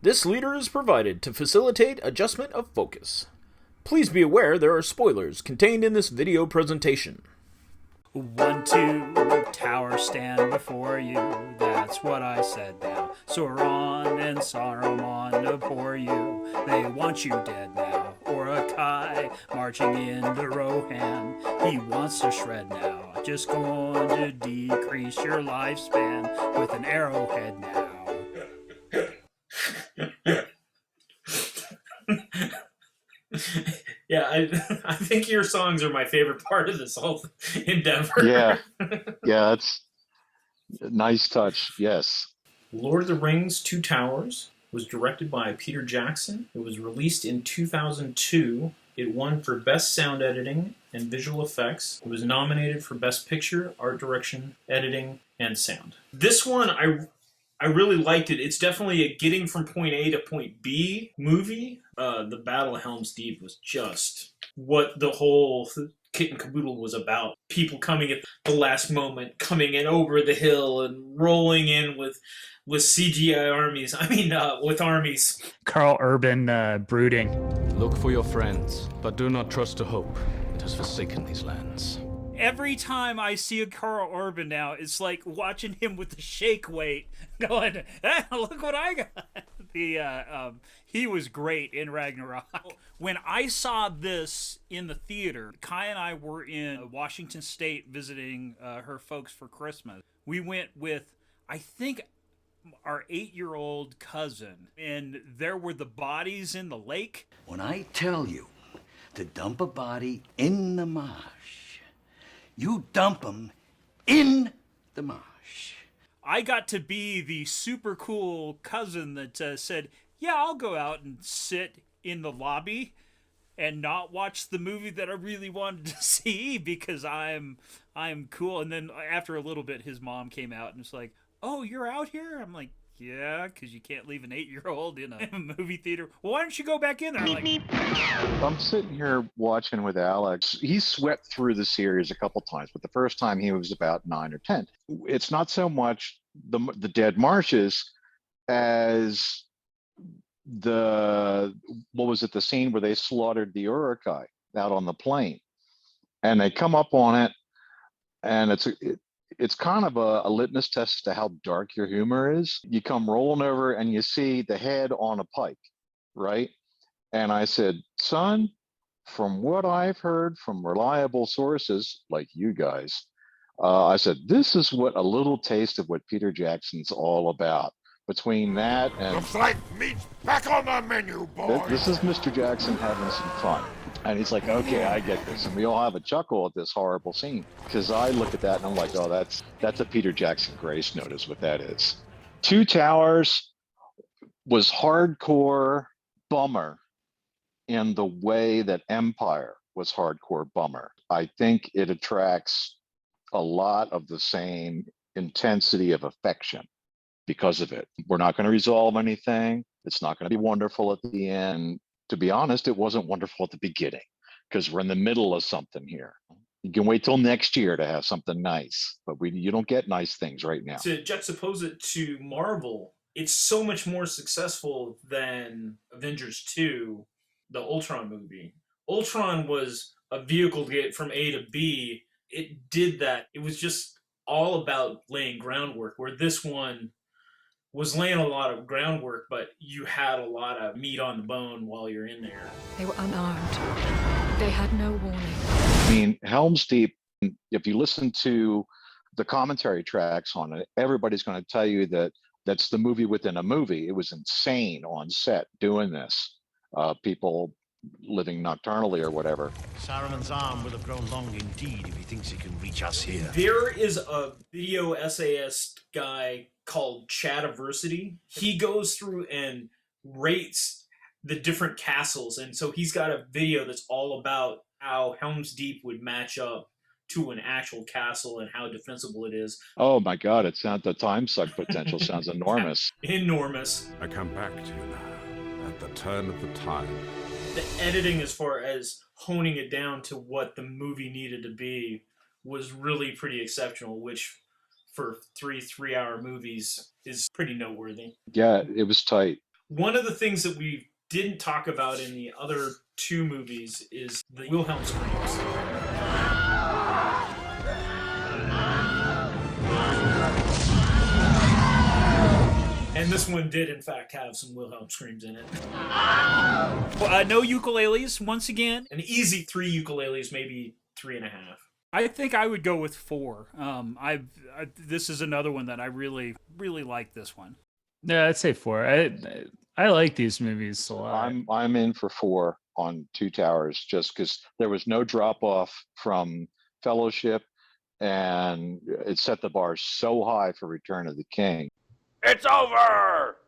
This leader is provided to facilitate adjustment of focus. Please be aware there are spoilers contained in this video presentation. 1, 2, tower stand before you. That's what I said now. Sauron and Saruman abhor you. They want you dead now. Orakai marching into Rohan. He wants to shred now. Just going to decrease your lifespan with an arrowhead now. Yeah, I think your songs are my favorite part of this whole endeavor. Yeah, that's a nice touch. Yes. Lord of the Rings: Two Towers was directed by Peter Jackson. It was released in 2002. It won for Best Sound Editing and Visual Effects. It was nominated for Best Picture, Art Direction, Editing, and Sound. This one, I really liked it. It's definitely a getting from point A to point B movie. The Battle of Helm's Deep was just what the whole kit and caboodle was about. People coming at the last moment, coming in over the hill and rolling in with CGI armies. With armies. Carl Urban brooding. Look for your friends, but do not trust to hope. It has forsaken these lands. Every time I see a Carl Urban now, it's like watching him with the shake weight, going, look what I got. He was great in Ragnarok. When I saw this in the theater, Kai and I were in Washington State visiting her folks for Christmas. We went with, I think, our 8-year-old cousin, and there were the bodies in the lake. When I tell you to dump a body in the marsh, you dump them in the marsh. I got to be the super cool cousin that said, yeah, I'll go out and sit in the lobby and not watch the movie that I really wanted to see because I'm cool. And then after a little bit, his mom came out and was like, oh, you're out here? I'm like, yeah, because you can't leave an 8-year-old in a movie theater. Well, why don't you go back in there? I'm sitting here watching with Alex. He swept through the series a couple times, but the first time he was about 9 or 10. It's not so much the dead marshes as the scene where they slaughtered the Urukai out on the plain, and they come up on it, and it's kind of a litmus test to how dark your humor is. You come rolling over and you see the head on a pike, right? And I said, son, from what I've heard from reliable sources like you guys, I said, this is what a little taste of what Peter Jackson's all about. Between that and... The flight meat's back on the menu, boy! This is Mr. Jackson having some fun. And he's like, okay, I get this. And we all have a chuckle at this horrible scene. Because I look at that and I'm like, oh, that's a Peter Jackson grace note is what that is. Two Towers was hardcore bummer in the way that Empire was hardcore bummer. I think it attracts a lot of the same intensity of affection because of it. We're not going to resolve anything. It's not going to be wonderful at the end. To be honest, it wasn't wonderful at the beginning because we're in the middle of something here. You can wait till next year to have something nice, but you don't get nice things right now. To juxtapose it to Marvel, it's so much more successful than Avengers 2, the Ultron movie. Ultron was a vehicle to get from A to B. It did that. It was just all about laying groundwork, where this one was laying a lot of groundwork, but you had a lot of meat on the bone while you're in there. They were unarmed. They had no warning. I mean, Helm's Deep, if you listen to the commentary tracks on it, everybody's going to tell you that that's the movie within a movie. It was insane on set doing this. People living nocturnally or whatever. Saruman's arm will have grown long indeed if he thinks he can reach us here. There is a video essayist guy called Chadiversity. He goes through and rates the different castles, and so he's got a video that's all about how Helm's Deep would match up to an actual castle and how defensible it is. Oh my God, the time suck potential sounds enormous. Enormous. I come back to you now, at the turn of the tide. The editing, as far as honing it down to what the movie needed to be, was really pretty exceptional, which for three-hour movies is pretty noteworthy. Yeah, it was tight. One of the things that we didn't talk about in the other two movies is the Wilhelm screams. And this one did, in fact, have some Wilhelm screams in it. No ukuleles, once again. An easy 3 ukuleles, maybe 3.5. I think I would go with 4. This is another one that I really, really like. This one. Yeah, I'd say 4. I like these movies a lot. I'm in for 4 on Two Towers, just because there was no drop off from Fellowship, and it set the bar so high for Return of the King. It's over!